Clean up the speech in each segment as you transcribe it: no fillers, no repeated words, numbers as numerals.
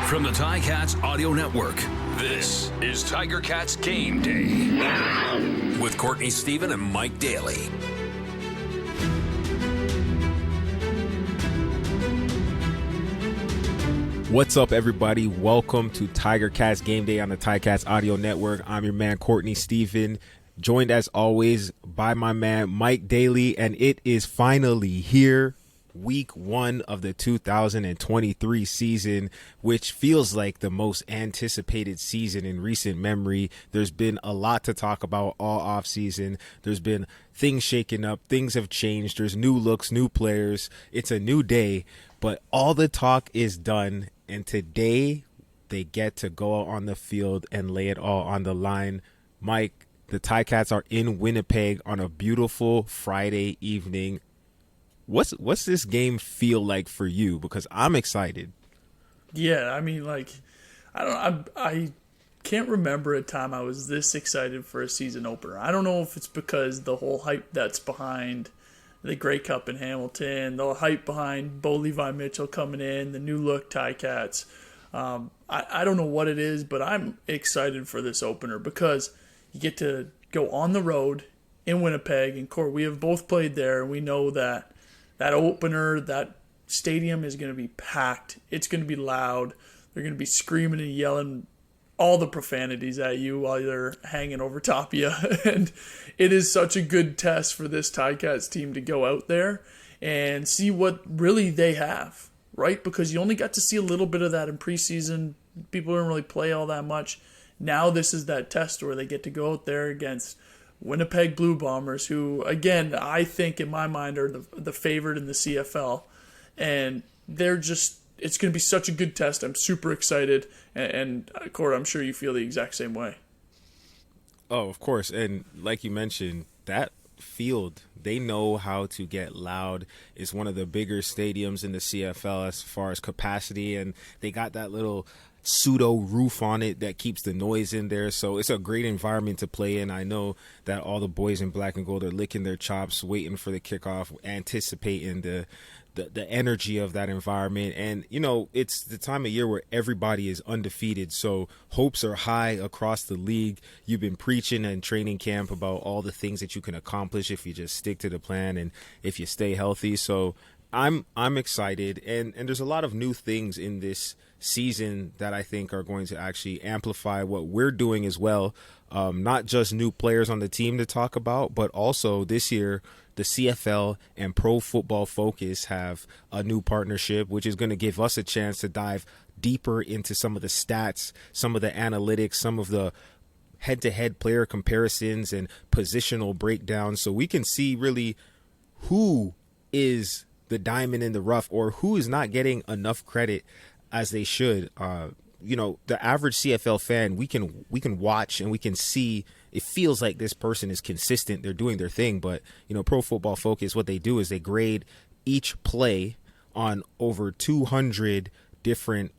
From the Ticats Audio Network, this is Tiger Cats Game Day with Courtney Stephen and Mike Daly. What's up, everybody? Welcome to Tiger Cats Game Day on the Ticats Audio Network. I'm your man, Courtney Stephen, joined as always by my man, Mike Daly, and it is finally here. Week 1 of the 2023 season, which feels like the most anticipated season in recent memory. There's been a lot to talk about all off season. There's been things shaking up. Things have changed. There's new looks, new players. It's a new day, but all the talk is done. And today they get to go out on the field and lay it all on the line. Mike, the Ticats are in Winnipeg on a beautiful Friday evening. What's this game feel like for you? Because I'm excited. Yeah, I mean, I can't remember a time I was this excited for a season opener. I don't know if it's because the whole hype that's behind the Grey Cup in Hamilton, the hype behind Bo Levi Mitchell coming in, the new look Ticats. I don't know what it is, but I'm excited for this opener because you get to go on the road in Winnipeg and Court. We have both played there, and we know that opener, that stadium is going to be packed. It's going to be loud. They're going to be screaming and yelling all the profanities at you while they're hanging over top of you. And it is such a good test for this Ticats team to go out there and see what really they have, right? Because you only got to see a little bit of that in preseason. People didn't really play all that much. Now this is that test where they get to go out there against Winnipeg Blue Bombers, who, again, I think in my mind are the favorite in the CFL. And it's going to be such a good test. I'm super excited. And Court, I'm sure you feel the exact same way. Oh, of course. And like you mentioned, that field, they know how to get loud. It's one of the bigger stadiums in the CFL as far as capacity. And they got that little pseudo roof on it that keeps the noise in there, so it's a great environment to play in. I know that all the boys in black and gold are licking their chops waiting for the kickoff, anticipating the energy of that environment. And you know, it's the time of year where everybody is undefeated, so hopes are high across the league. You've been preaching in training camp about all the things that you can accomplish if you just stick to the plan and if you stay healthy. So I'm excited, and there's a lot of new things in this season that I think are going to actually amplify what we're doing as well. Not just new players on the team to talk about, but also this year the CFL and Pro Football Focus have a new partnership, which is going to give us a chance to dive deeper into some of the stats, some of the analytics, some of the head-to-head player comparisons and positional breakdowns, so we can see really who is the diamond in the rough or who is not getting enough credit as they should. You know, the average CFL fan, we can watch and we can see it feels like this person is consistent. They're doing their thing. But, you know, Pro Football Focus, what they do is they grade each play on over 200 different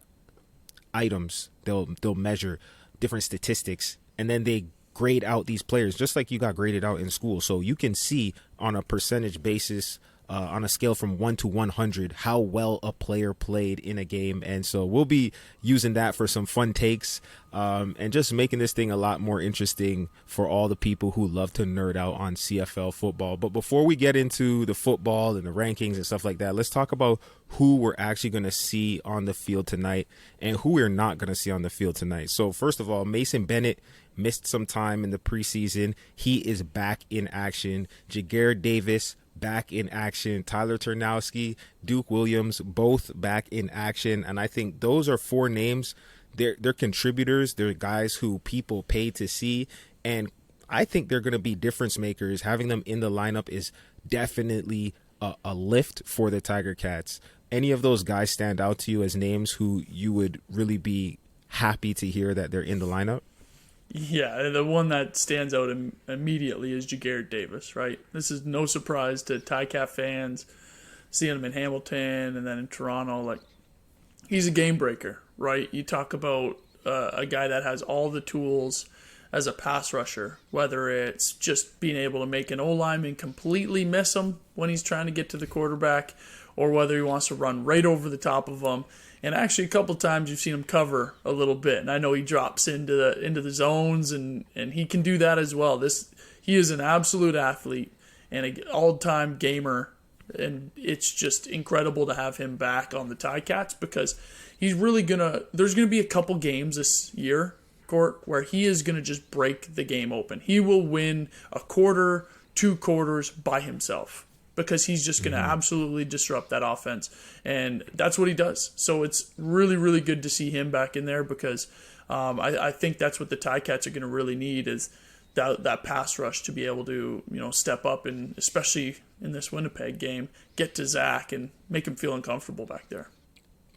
items. They'll measure different statistics, and then they grade out these players just like you got graded out in school. So you can see on a percentage basis, on a scale from 1 to 100, how well a player played in a game. And so we'll be using that for some fun takes, and just making this thing a lot more interesting for all the people who love to nerd out on CFL football. But before we get into the football and the rankings and stuff like that, let's talk about who we're actually going to see on the field tonight and who we're not going to see on the field tonight. So first of all, Mason Bennett missed some time in the preseason. He is back in action. Jagger Davis back in action. Tyler Ternowski, Duke Williams, both back in action. And I think those are 4 names. They're contributors. They're guys who people pay to see. And I think they're going to be difference makers. Having them in the lineup is definitely a lift for the Tiger Cats. Any of those guys stand out to you as names who you would really be happy to hear that they're in the lineup? Yeah, the one that stands out immediately is Jagger Davis, right? This is no surprise to Ticat fans, seeing him in Hamilton and then in Toronto. Like, he's a game breaker, right? You talk about a guy that has all the tools as a pass rusher, whether it's just being able to make an O-lineman completely miss him when he's trying to get to the quarterback, or whether he wants to run right over the top of them. And actually, a couple times you've seen him cover a little bit, and I know he drops into the zones, and he can do that as well. He is an absolute athlete and an all-time gamer, and it's just incredible to have him back on the Ticats because he's really there's gonna be a couple games this year, Court, where he is gonna just break the game open. He will win a quarter, 2 quarters by himself, because he's just going to absolutely disrupt that offense. And that's what he does. So it's really, really good to see him back in there because I think that's what the Ticats are going to really need is that pass rush to be able to, step up and especially in this Winnipeg game, get to Zach and make him feel uncomfortable back there.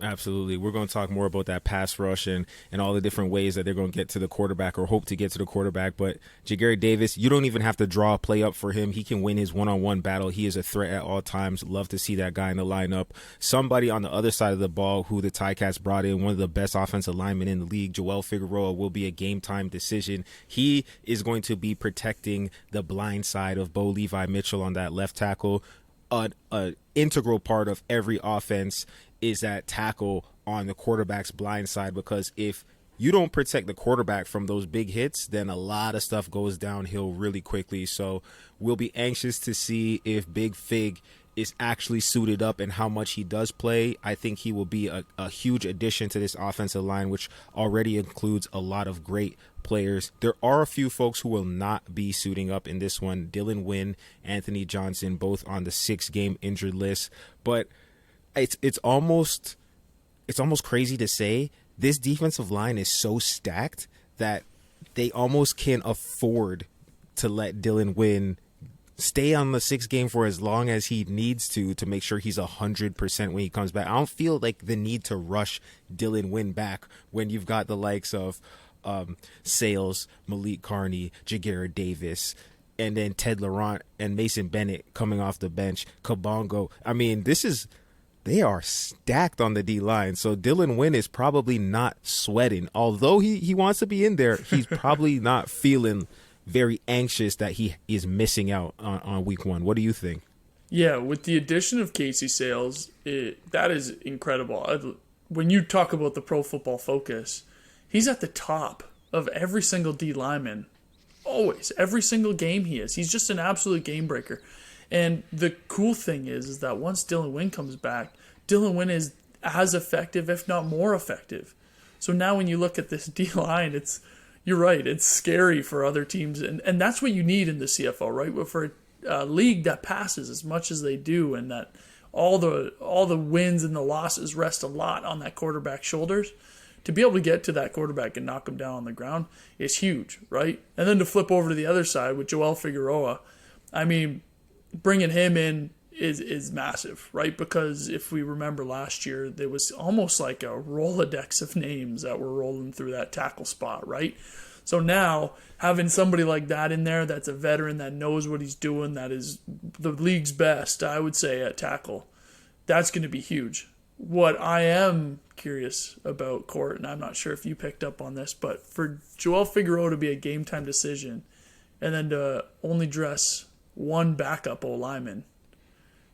Absolutely. We're going to talk more about that pass rush and all the different ways that they're going to get to the quarterback or hope to get to the quarterback. But Ja'Gared Davis, you don't even have to draw a play up for him. He can win his one-on-one battle. He is a threat at all times. Love to see that guy in the lineup. Somebody on the other side of the ball who the Ticats brought in, one of the best offensive linemen in the league, Joel Figueroa, will be a game-time decision. He is going to be protecting the blind side of Bo Levi Mitchell on that left tackle. An integral part of every offense is that tackle on the quarterback's blind side, because if you don't protect the quarterback from those big hits, then a lot of stuff goes downhill really quickly. So we'll be anxious to see if Big Fig is actually suited up and how much he does play. I think he will be a huge addition to this offensive line, which already includes a lot of great players. There are a few folks who will not be suiting up in this one. Dylan Wynn, Anthony Johnson, both on the 6-game injured list. But it's almost crazy to say this defensive line is so stacked that they almost can't afford to let Dylan Wynn stay on the 6th game for as long as he needs to make sure he's 100% when he comes back. I don't feel like the need to rush Dylan Wynn back when you've got the likes of Sales, Malik Carney, Ja'Gared Davis, and then Ted Laurent and Mason Bennett coming off the bench, Kabongo. I mean, they are stacked on the D-line, so Dylan Wynn is probably not sweating. Although he wants to be in there, he's probably not feeling very anxious that he is missing out on week 1. What do you think? Yeah, with the addition of Casey Sales, that is incredible. When you talk about the Pro Football Focus, he's at the top of every single D lineman. Always. Every single game he is. He's just an absolute game breaker. And the cool thing is that once Dylan Wynn comes back, Dylan Wynn is as effective, if not more effective. So now when you look at this D-line, you're right, it's scary for other teams. And that's what you need in the CFL, right? But for a league that passes as much as they do and that all the wins and the losses rest a lot on that quarterback's shoulders, to be able to get to that quarterback and knock him down on the ground is huge, right? And then to flip over to the other side with Joel Figueroa, I mean, bringing him in is massive, right? Because if we remember last year, there was almost like a Rolodex of names that were rolling through that tackle spot, right? So now having somebody like that in there that's a veteran that knows what he's doing, that is the league's best, I would say, at tackle, that's going to be huge. What I am curious about, Court, and I'm not sure if you picked up on this, but for Joel Figueroa to be a game-time decision and then to only dress one backup O-lineman,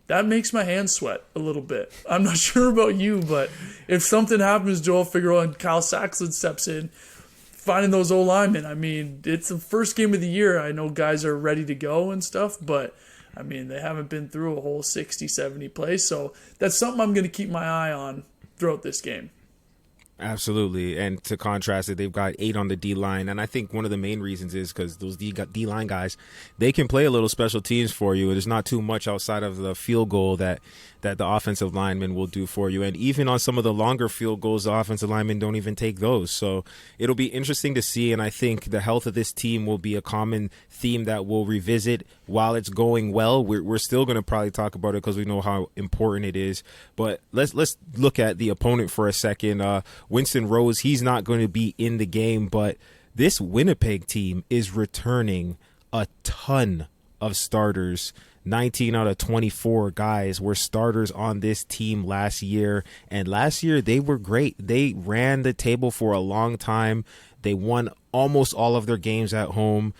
that makes my hands sweat a little bit. I'm not sure about you, but if something happens, Joel Figueroa and Kyle Saxon steps in, finding those O-linemen, I mean, it's the first game of the year. I know guys are ready to go and stuff, but, I mean, they haven't been through a whole 60, 70 plays, so that's something I'm going to keep my eye on throughout this game. Absolutely. And to contrast it, they've got 8 on the D-line. And I think one of the main reasons is because those D-line guys, they can play a little special teams for you. There's not too much outside of the field goal that the offensive linemen will do for you. And even on some of the longer field goals, the offensive linemen don't even take those. So it'll be interesting to see. And I think the health of this team will be a common theme that we'll revisit while it's going well. We're still going to probably talk about it because we know how important it is. But let's look at the opponent for a second. Winston Rose, he's not going to be in the game, but this Winnipeg team is returning a ton of starters. 19 out of 24 guys were starters on this team last year, and last year they were great. They ran the table for a long time. They won almost all of their games at home.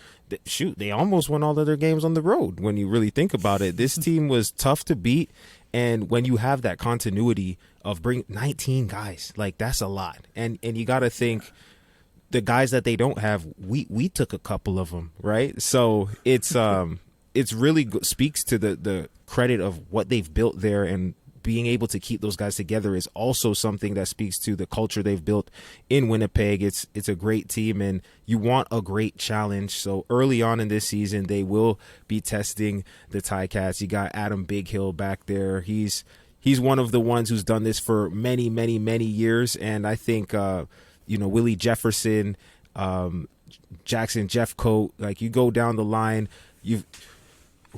They almost won all of their games on the road when you really think about it. This team was tough to beat, And when you have that continuity of bring 19 guys, like that's a lot. And you got to think the guys that they don't have, we took a couple of them, right? So it's really speaks to the credit of what they've built there, and being able to keep those guys together is also something that speaks to the culture they've built in Winnipeg. It's a great team, and you want a great challenge. So early on in this season, they will be testing the Ticats. You got Adam Bighill back there. He's one of the ones who's done this for many, many, many years, and I think Willie Jefferson, Jackson Jeffcoat, like you go down the line,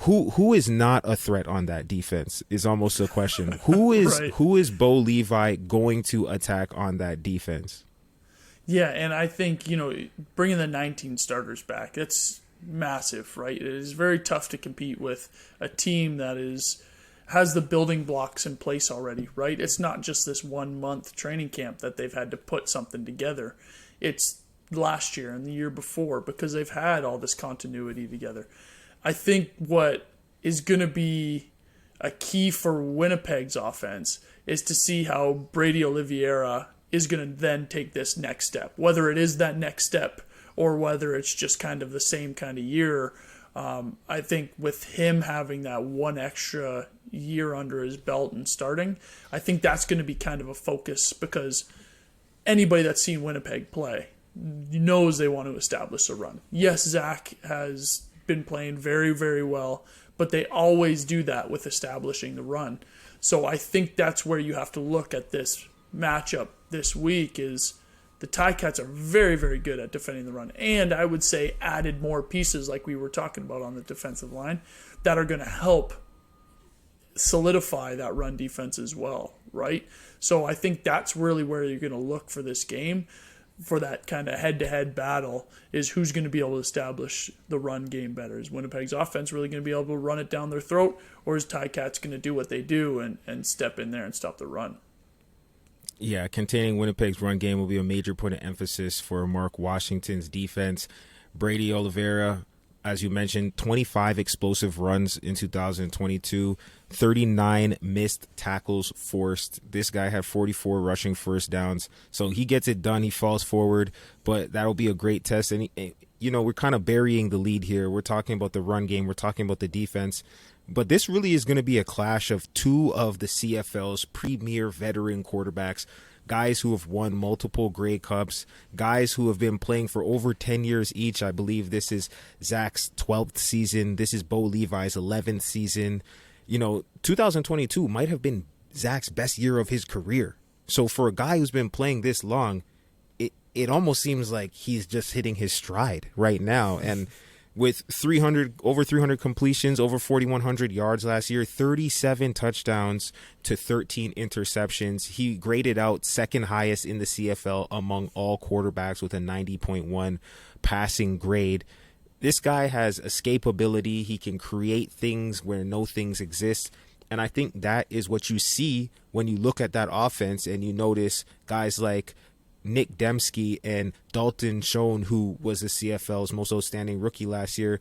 who is not a threat on that defense is almost a question. Who is right. Who is Bo Levi going to attack on that defense? Yeah, and I think, bringing the 19 starters back, that's massive, right? It is very tough to compete with a team that has the building blocks in place already, right? It's not just this 1 month training camp that they've had to put something together. It's last year and the year before, because they've had all this continuity together. I think what is going to be a key for Winnipeg's offense is to see how Brady Oliveira is going to then take this next step, whether it is that next step or whether it's just kind of the same kind of year. I think with him having that one extra year under his belt and starting, I think that's going to be kind of a focus, because anybody that's seen Winnipeg play knows they want to establish a run. Yes, Zach has been playing very, very well, but they always do that with establishing the run. So I think that's where you have to look at this matchup this week. Is the Ticats are very, very good at defending the run, and I would say added more pieces like we were talking about on the defensive line that are going to help solidify that run defense as well, right? So I think that's really where you're going to look for this game, for that kind of head-to-head battle, is who's going to be able to establish the run game better. Is Winnipeg's offense really going to be able to run it down their throat, or is Ticats going to do what they do and step in there and stop the run? Yeah, containing Winnipeg's run game will be a major point of emphasis for Mark Washington's defense. Brady Oliveira, as you mentioned, 25 explosive runs in 2022, 39 missed tackles forced. This guy had 44 rushing first downs. So he gets it done. He falls forward, but that'll be a great test. And, we're kind of burying the lead here. We're talking about the run game. We're talking about the defense. But this really is going to be a clash of two of the CFL's premier veteran quarterbacks, guys who have won multiple Grey Cups, guys who have been playing for over 10 years each. I believe this is Zach's 12th season. This is Bo Levi's 11th season. 2022 might have been Zach's best year of his career. So for a guy who's been playing this long, it almost seems like he's just hitting his stride right now. And with over 300 completions, over 4,100 yards last year, 37 touchdowns to 13 interceptions. He graded out second highest in the CFL among all quarterbacks with a 90.1 passing grade. This guy has escapability. He can create things where no things exist. And I think that is what you see when you look at that offense and you notice guys like Nick Dembski and Dalton Schoen, who was the CFL's most outstanding rookie last year.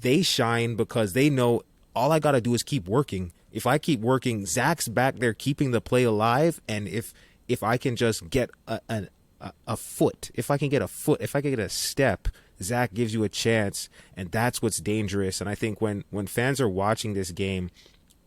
They shine because they know all I got to do is keep working. If I keep working, Zach's back there keeping the play alive. And if I can just get a foot, if I can get a step, Zach gives you a chance. And that's what's dangerous. And I think when fans are watching this game,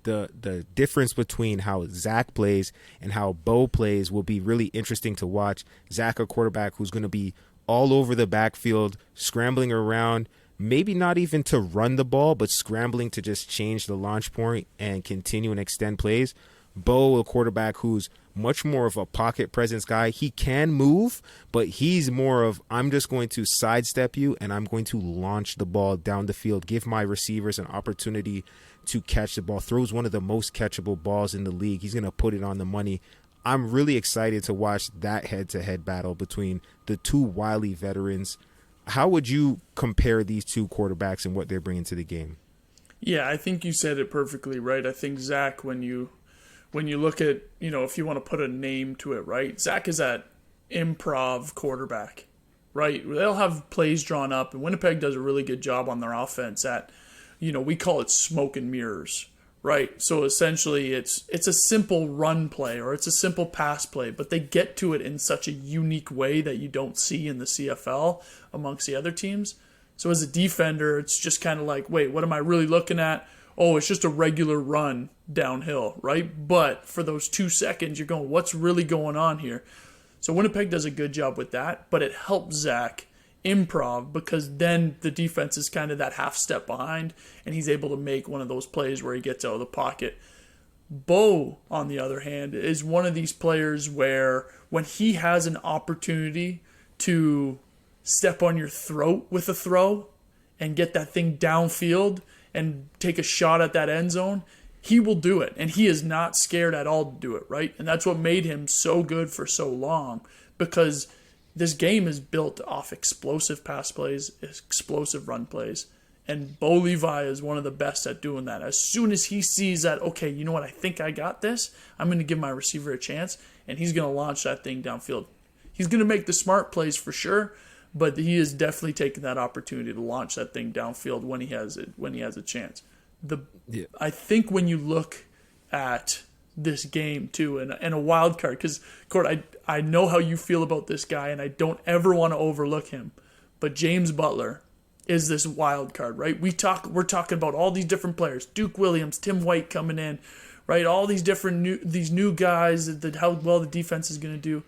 the difference between how Zach plays and how Bo plays will be really interesting to watch. Zach, a quarterback who's going to be all over the backfield, scrambling around, maybe not even to run the ball, but scrambling to just change the launch point and continue and extend plays. Bo, a quarterback who's much more of a pocket presence guy. He can move, but he's more of, I'm just going to sidestep you and I'm going to launch the ball down the field, give my receivers an opportunity to catch the ball. Throws one of the most catchable balls in the league. He's going to put it on the money. I'm really excited to watch that head-to-head battle between the two wily veterans. How would you compare these two quarterbacks and what they're bringing to the game? Yeah, I think you said it perfectly, right? I think Zach, when you look at, if you want to put a name to it, right? Zach is that improv quarterback, right? They'll have plays drawn up, and Winnipeg does a really good job on their offense at, we call it smoke and mirrors, right? So essentially it's a simple run play or it's a simple pass play, but they get to it in such a unique way that you don't see in the CFL amongst the other teams. So as a defender, it's just kind of like, wait, what am I really looking at? Oh, it's just a regular run downhill, right? But for those 2 seconds, you're going, what's really going on here? So Winnipeg does a good job with that, but it helps Zach improv because then the defense is kind of that half step behind and he's able to make one of those plays where he gets out of the pocket. Bo, on the other hand, is one of these players where when he has an opportunity to step on your throat with a throw and get that thing downfield and take a shot at that end zone, he will do it. And he is not scared at all to do it, right? And that's what made him so good for so long because this game is built off explosive pass plays, explosive run plays. And Bo Levi is one of the best at doing that. As soon as he sees that, okay, you know what, I think I got this, I'm going to give my receiver a chance, and he's going to launch that thing downfield. He's going to make the smart plays for sure, but he is definitely taking that opportunity to launch that thing downfield when he has a chance. I think when you look at this game too, and a wild card, because Court, I know how you feel about this guy, and I don't ever want to overlook him, but James Butler is this wild card, right? We're talking about all these different players, Duke Williams, Tim White coming in, right? All these different new guys, that how well the defense is going to do.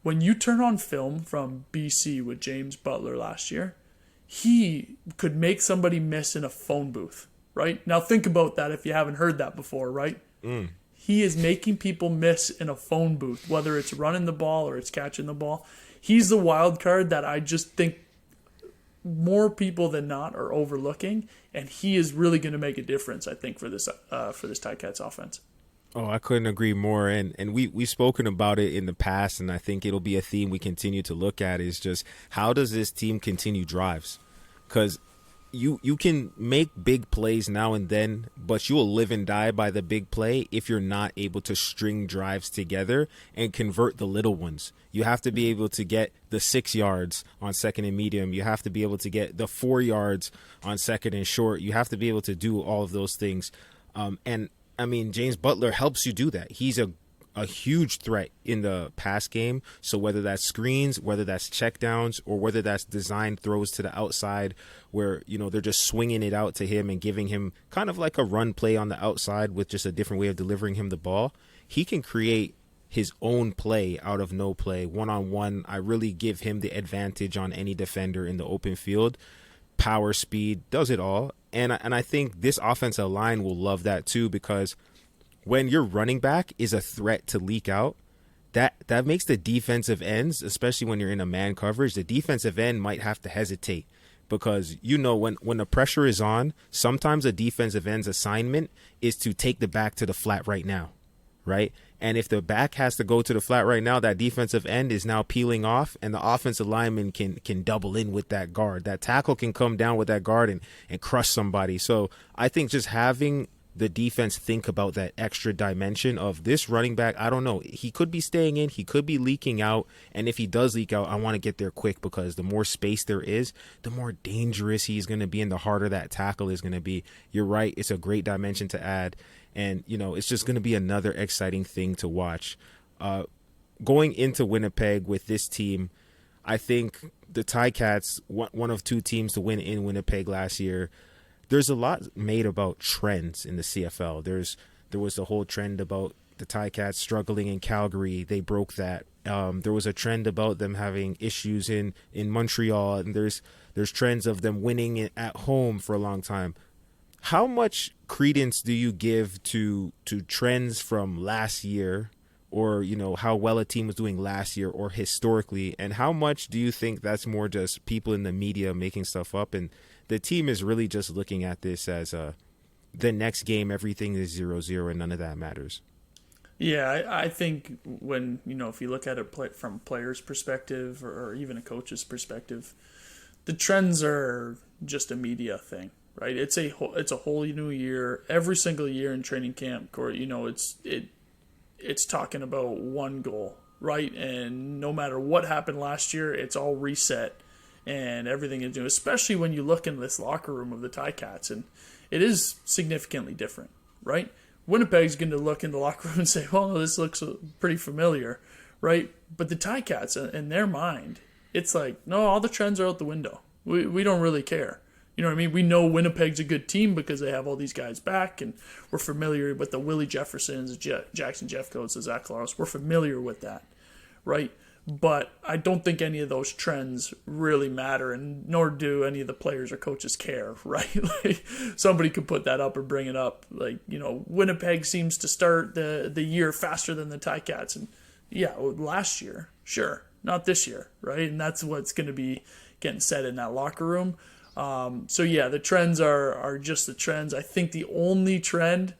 When you turn on film from BC with James Butler last year, he could make somebody miss in a phone booth, right? Now think about that if you haven't heard that before, right? He is making people miss in a phone booth, whether it's running the ball or it's catching the ball. He's the wild card that I just think more people than not are overlooking, and he is really going to make a difference, I think, for this Ticats offense. Oh, I couldn't agree more. And we've spoken about it in the past, and I think it'll be a theme we continue to look at is just how does this team continue drives? Because you can make big plays now and then, but you will live and die by the big play if you're not able to string drives together and convert the little ones. You have to be able to get the 6 yards on second and medium. You have to be able to get the 4 yards on second and short. You have to be able to do all of those things. And I mean, James Butler helps you do that. He's a huge threat in the pass game. So whether that's screens, whether that's checkdowns, or whether that's designed throws to the outside where, they're just swinging it out to him and giving him kind of like a run play on the outside with just a different way of delivering him the ball, he can create his own play out of no play. One-on-one, I really give him the advantage on any defender in the open field. Power, speed, does it all. And I think this offensive line will love that too, because when your running back is a threat to leak out, that makes the defensive ends, especially when you're in a man coverage, the defensive end might have to hesitate because, when the pressure is on, sometimes a defensive end's assignment is to take the back to the flat right now, right? And if the back has to go to the flat right now, that defensive end is now peeling off, and the offensive lineman can double in with that guard. That tackle can come down with that guard and crush somebody. So I think just having the defense think about that extra dimension of this running back, I don't know. He could be staying in. He could be leaking out. And if he does leak out, I want to get there quick because the more space there is, the more dangerous he's going to be and the harder that tackle is going to be. You're right. It's a great dimension to add. And, it's just going to be another exciting thing to watch. Going into Winnipeg with this team, I think the Ticats, one of two teams to win in Winnipeg last year, there's a lot made about trends in the CFL. There was the whole trend about the Ticats struggling in Calgary. They broke that. There was a trend about them having issues in Montreal, and there's trends of them winning at home for a long time. How much credence do you give to trends from last year, or how well a team was doing last year or historically, and how much do you think that's more just people in the media making stuff up and the team is really just looking at this as the next game, everything is 0-0 and none of that matters? Yeah, I think when, if you look at it from a player's perspective or even a coach's perspective, the trends are just a media thing, right? It's a whole new year. Every single year in training camp, or, it's talking about one goal, right? And no matter what happened last year, it's all reset. And everything is new, especially when you look in this locker room of the Ticats, and it is significantly different. right? Winnipeg's going to look in the locker room and say, well, this looks pretty familiar, right? But the Ticats, in their mind, it's like, no, all the trends are out the window. We don't really care. You know what I mean? We know Winnipeg's a good team because they have all these guys back, and we're familiar with the Willie Jeffersons, Jackson Jeffcoats, the Zach Claus. We're familiar with that, right? But I don't think any of those trends really matter, and nor do any of the players or coaches care, right? Like, somebody could put that up or bring it up. Like, Winnipeg seems to start the year faster than the Ticats. And yeah, last year, sure. Not this year, right? And that's what's going to be getting said in that locker room. So yeah, the trends are just the trends. I think the only trend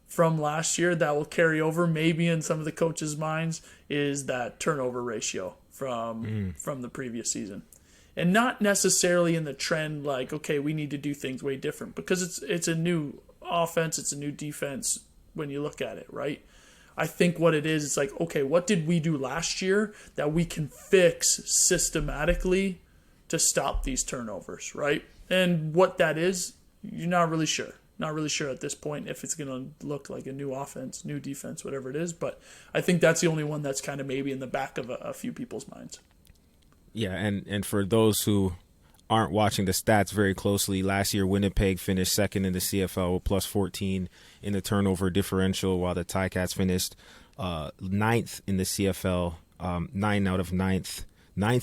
from last year that will carry over maybe in some of the coaches' minds is that turnover ratio from the previous season. And not necessarily in the trend like, okay, we need to do things way different, because it's a new offense, it's a new defense when you look at it, right? I think what it is, it's like, okay, what did we do last year that we can fix systematically to stop these turnovers, right? And what that is, you're not really sure. Not really sure at this point if it's going to look like a new offense, new defense, whatever it is. But I think that's the only one that's kind of maybe in the back of a few people's minds. Yeah, and for those who aren't watching the stats very closely, last year Winnipeg finished second in the CFL with plus 14 in the turnover differential, while the Ticats finished ninth in the CFL, ninth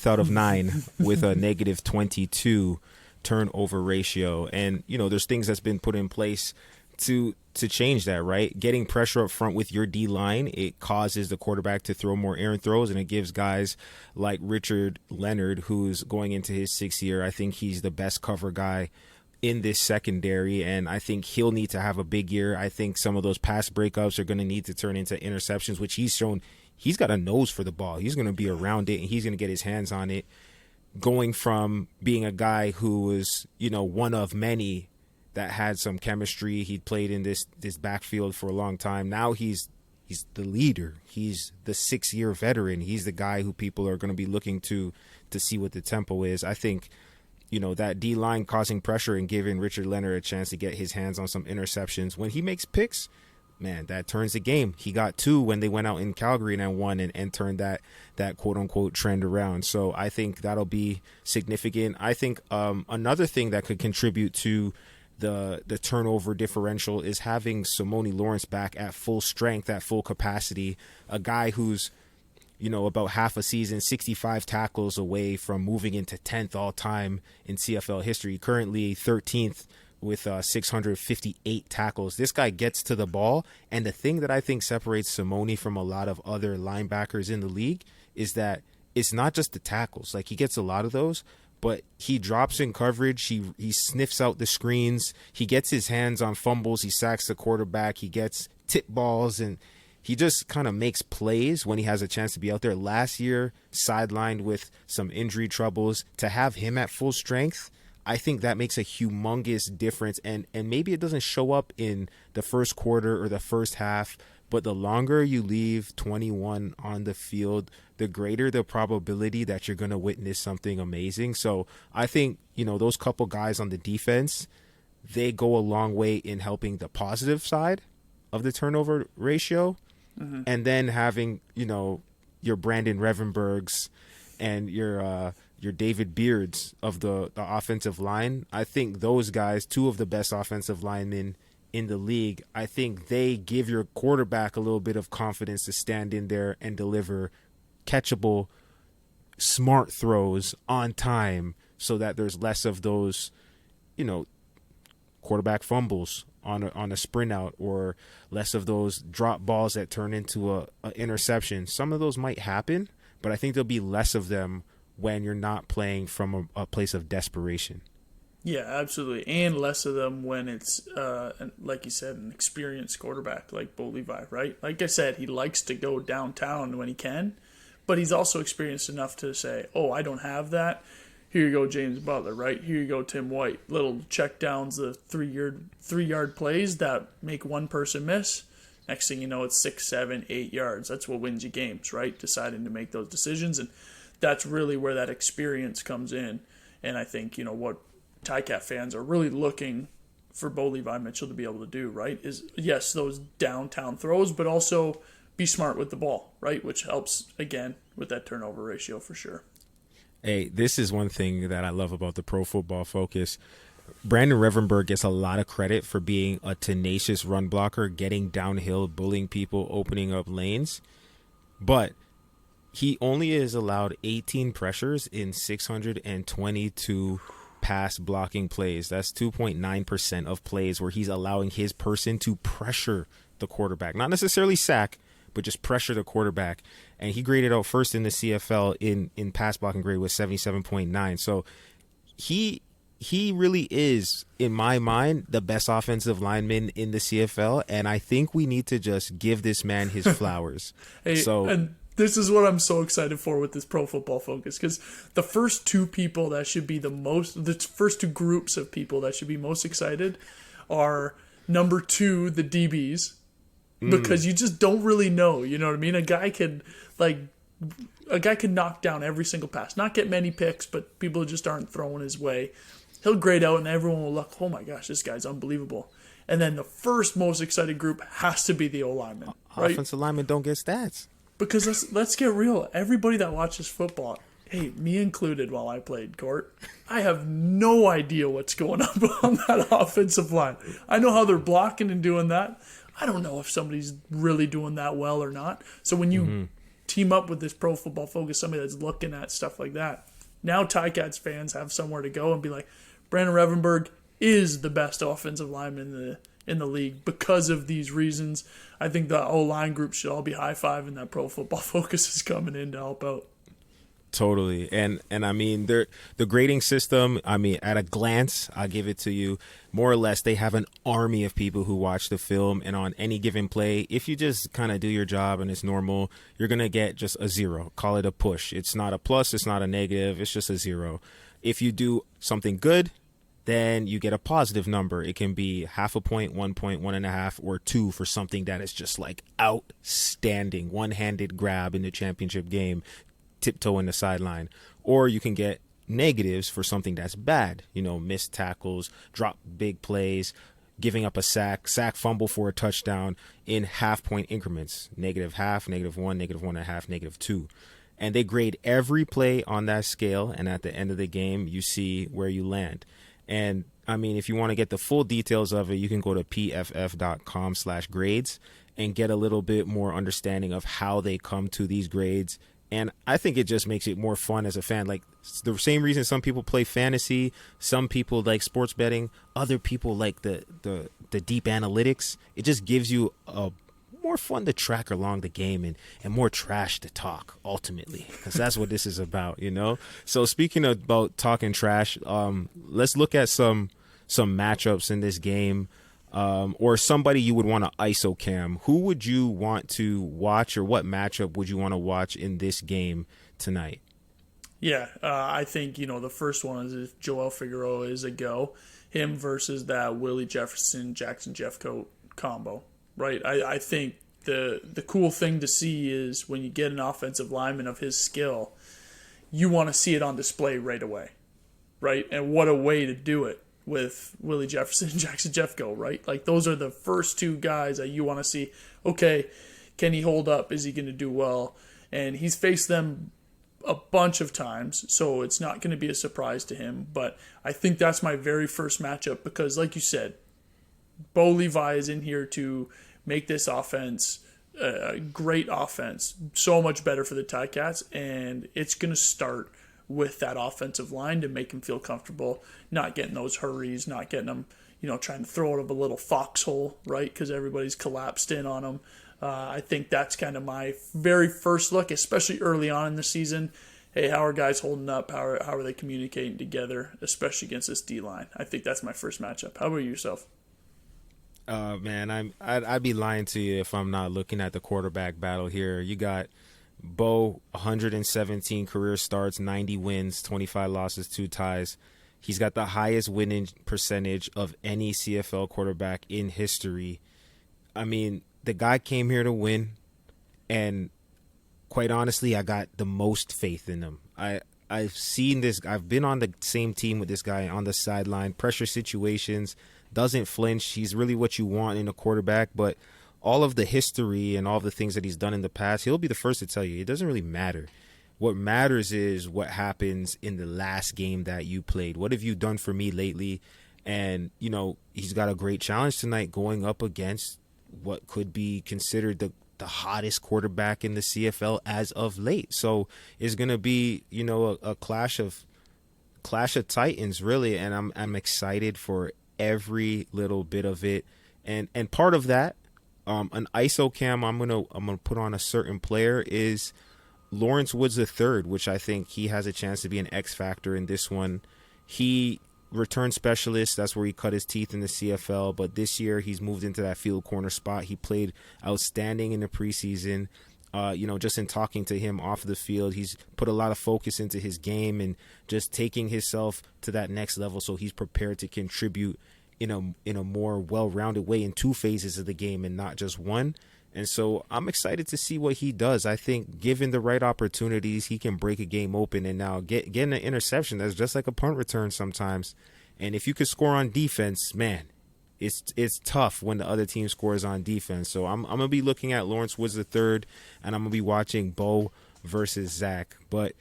out of nine with a negative 22 turnover ratio. And there's things that's been put in place to change that, right? Getting pressure up front with your D line, it causes the quarterback to throw more errant throws, and it gives guys like Richard Leonard, who's going into his 6th year, I think he's the best cover guy in this secondary, and I think he'll need to have a big year. I think some of those pass breakups are going to need to turn into interceptions, which he's shown he's got a nose for the ball. He's going to be around it, and he's going to get his hands on it. Going from being a guy who was, one of many that had some chemistry, he played in this backfield for a long time. Now he's the leader. He's the 6-year veteran. He's the guy who people are going to be looking to see what the tempo is. I think, that D-line causing pressure and giving Richard Leonard a chance to get his hands on some interceptions. When he makes picks, man, that turns the game. He got 2 when they went out in Calgary and won and turned that quote-unquote trend around. So I think that'll be significant. I think another thing that could contribute to the turnover differential is having Simone Lawrence back at full strength, at full capacity, a guy who's about half a season, 65 tackles away from moving into 10th all-time in CFL history, currently 13th with 658 tackles. This guy gets to the ball, and the thing that I think separates Simone from a lot of other linebackers in the league is that it's not just the tackles. Like, he gets a lot of those, but he drops in coverage, he sniffs out the screens, he gets his hands on fumbles, he sacks the quarterback, he gets tip balls, and he just kind of makes plays when he has a chance to be out there. Last year, sidelined with some injury troubles, to have him at full strength, I think that makes a humongous difference. And maybe it doesn't show up in the first quarter or the first half, but the longer you leave 21 on the field, the greater the probability that you're going to witness something amazing. So I think, those couple guys on the defense, they go a long way in helping the positive side of the turnover ratio. Mm-hmm. And then having, your Brandon Revenbergs and your David Beards of the offensive line. I think those guys, 2 of the best offensive linemen in the league, I think they give your quarterback a little bit of confidence to stand in there and deliver catchable, smart throws on time so that there's less of those, quarterback fumbles on a sprint out, or less of those drop balls that turn into a interception. Some of those might happen, but I think there'll be less of them when you're not playing from a place of desperation. Yeah, absolutely. And less of them when it's, like you said, an experienced quarterback like Bo Levi, right? Like I said, he likes to go downtown when he can, but he's also experienced enough to say, oh, I don't have that. Here you go, James Butler, right? Here you go, Tim White. Little check downs, the 3-yard plays that make one person miss. Next thing you know, it's 6, 7, 8 yards. That's what wins you games, right? Deciding to make those decisions. And that's really where that experience comes in. And I think, what Ticat fans are really looking for Bo Levi Mitchell to be able to do, right, is, yes, those downtown throws, but also be smart with the ball, right, which helps, again, with that turnover ratio for sure. Hey, this is one thing that I love about the Pro Football Focus. Brandon Revenberg gets a lot of credit for being a tenacious run blocker, getting downhill, bullying people, opening up lanes. But he only is allowed 18 pressures in 622 pass blocking plays. That's 2.9% of plays where he's allowing his person to pressure the quarterback. Not necessarily sack, but just pressure the quarterback. And he graded out first in the CFL in pass blocking grade with 77.9. So he really is, in my mind, the best offensive lineman in the CFL. And I think we need to just give this man his flowers. And this is what I'm so excited for with this Pro Football Focus, because the first two people that should be the first two groups of people that should be most excited are number two, the DBs, because you just don't really know. You know what I mean? A guy could knock down every single pass, not get many picks, but people just aren't throwing his way. He'll grade out, and everyone will look, oh my gosh, this guy's unbelievable. And then the first most excited group has to be the O-lineman. Right? Offensive linemen don't get stats. Because let's get real. Everybody that watches football, hey, me included while I played, Court, I have no idea what's going on that offensive line. I know how they're blocking and doing that. I don't know if somebody's really doing that well or not. So when you team up with this Pro Football Focus, somebody that's looking at stuff like that, now Ticats fans have somewhere to go and be like, Brandon Revenberg is the best offensive lineman in the league because of these reasons. I think the O-line group should all be high-fiving that Pro Football Focus is coming in to help out. Totally. And I mean, the grading system, I mean, at a glance, I'll give it to you. More or less, they have an army of people who watch the film, and on any given play, if you just kind of do your job and it's normal, you're going to get just a 0. Call it a push. It's not a plus, it's not a negative, it's just a 0. If you do something good, then you get a positive number. It can be 0.5 point, 1 point, 1.5, or 2 for something that is just like outstanding, one-handed grab in the championship game, tiptoe in the sideline. Or you can get negatives for something that's bad, missed tackles, drop big plays, giving up a sack fumble for a touchdown in half-point increments, -0.5, -1, -1.5, -2. And they grade every play on that scale, and at the end of the game, you see where you land. And I mean, if you want to get the full details of it, you can go to pff.com/grades and get a little bit more understanding of how they come to these grades. And I think it just makes it more fun as a fan. Like the same reason some people play fantasy, some people like sports betting, other people like the deep analytics. It just gives you a more fun to track along the game and more trash to talk ultimately, because that's what this is about, So speaking about talking trash, let's look at some matchups in this game, or somebody you would want to ISO cam. Who would you want to watch, or what matchup would you want to watch in this game tonight? Yeah, I think, the first one is if Joel Figueroa is a go, him versus that Willie Jefferson, Jackson Jeffcoat combo. Right, I think the cool thing to see is when you get an offensive lineman of his skill, you want to see it on display right away, right? And what a way to do it with Willie Jefferson and Jackson Jeffcoat, right? Like those are the first two guys that you want to see. Okay, can he hold up? Is he going to do well? And he's faced them a bunch of times, so it's not going to be a surprise to him. But I think that's my very first matchup because, like you said, Bo Levi is in here to make this offense a great offense, so much better for the Ticats, and it's going to start with that offensive line to make him feel comfortable, not getting those hurries, not getting them, trying to throw out of a little foxhole, right, because everybody's collapsed in on him. I think that's kind of my very first look, especially early on in the season. Hey, how are guys holding up? How are they communicating together, especially against this D-line? I think that's my first matchup. How about yourself? Man, I'd be lying to you if I'm not looking at the quarterback battle here. You got Bo, 117 career starts, 90 wins, 25 losses, 2 ties. He's got the highest winning percentage of any CFL quarterback in history. I mean, the guy came here to win, and quite honestly, I got the most faith in him. I've seen this. I've been on the same team with this guy on the sideline, pressure situations, doesn't flinch. He's really what you want in a quarterback, but all of the history and all the things that he's done in the past, he'll be the first to tell you it doesn't really matter. What matters is what happens in the last game that you played. What have you done for me lately? And, you know, he's got a great challenge tonight going up against what could be considered the hottest quarterback in the CFL as of late. So it's going to be, you know, a clash of titans, really. And I'm excited for every little bit of it. And part of that, an ISO cam I'm gonna put on a certain player is Lawrence Woods III, which I think he has a chance to be an X factor in this one. He return specialist, that's where he cut his teeth in the CFL, but this year he's moved into that field corner spot. He played outstanding in the preseason. You know, just in talking to him off the field, he's put a lot of focus into his game and just taking himself to that next level, so he's prepared to contribute in a more well-rounded way in two phases of the game and not just one. And so I'm excited to see what he does. I think given the right opportunities, he can break a game open and now get an interception that's just like a punt return sometimes. And if you could score on defense, man, it's tough when the other team scores on defense. So I'm going to be looking at Lawrence Woods III, and I'm going to be watching Bo versus Zach. But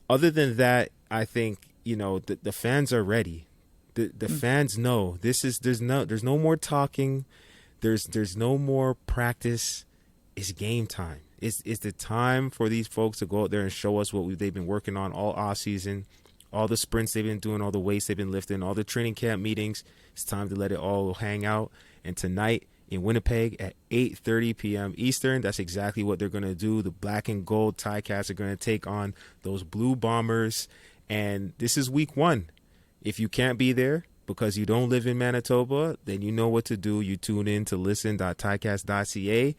other than that, I think, you know, the fans are ready. The fans know there's no more talking. There's no more practice. It's game time. It's the time for these folks to go out there and show us what they've been working on all off season, all the sprints they've been doing, all the weights they've been lifting, all the training camp meetings. It's time to let it all hang out. And tonight in Winnipeg at 8:30 p.m. Eastern, that's exactly what they're going to do. The black and gold Ticats are going to take on those Blue Bombers. And this is week 1. If you can't be there because you don't live in Manitoba, then you know what to do. You tune in to listen.ticats.ca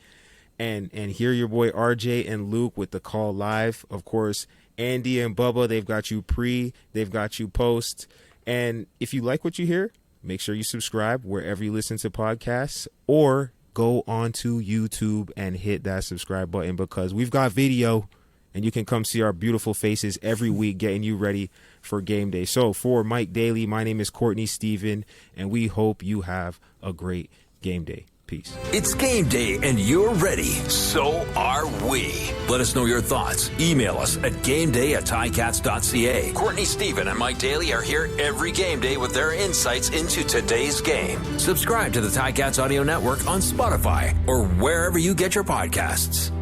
and hear your boy RJ and Luke with the call live. Of course, Andy and Bubba, they've got you pre, they've got you post. And if you like what you hear, make sure you subscribe wherever you listen to podcasts, or go onto YouTube and hit that subscribe button, because we've got video and you can come see our beautiful faces every week getting you ready for game day. So for Mike Daly, my name is Courtney Stephen, and we hope you have a great game day. Peace. It's game day and you're ready. So are we. Let us know your thoughts. Email us at gameday@ticats.ca. Courtney Stephen and Mike Daly are here every game day with their insights into today's game. Subscribe to the Ticats Audio Network on Spotify or wherever you get your podcasts.